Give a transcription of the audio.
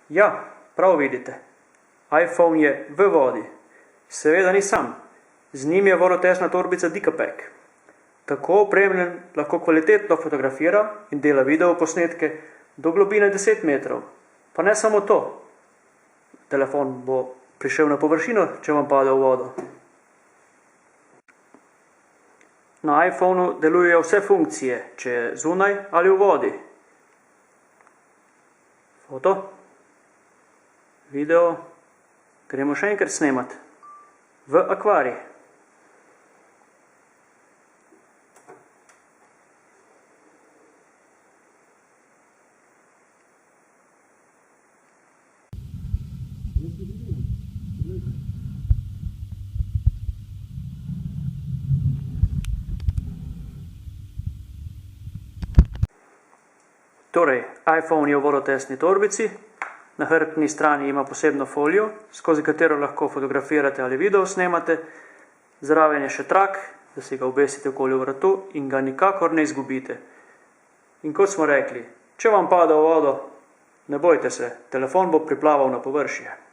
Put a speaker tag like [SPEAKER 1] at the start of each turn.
[SPEAKER 1] Ja, prav vidite. iPhone je v vodi. Seveda ni sam. Z njim je vodotesna torbica Dikapack. Tako opremljen lahko kvalitetno fotografira in dela video posnetke do globine 10 metrov. Pa ne samo to. Telefon bo prišel na površino, če vam pade v vodo. Na iPhonu delujejo vse funkcije, če je zunaj ali v vodi. Foto, video, gremo še enkrat snemat. V akvarij. Torej, iPhone je v vodotesni torbici, na hrbtni strani ima posebno folijo, skozi katero lahko fotografirate ali video snemate, zraven je še trak, da si ga obesite okoli vratu in ga nikakor ne izgubite. In kot smo rekli, če vam pada v vodo, ne bojte se, telefon bo priplaval na površje.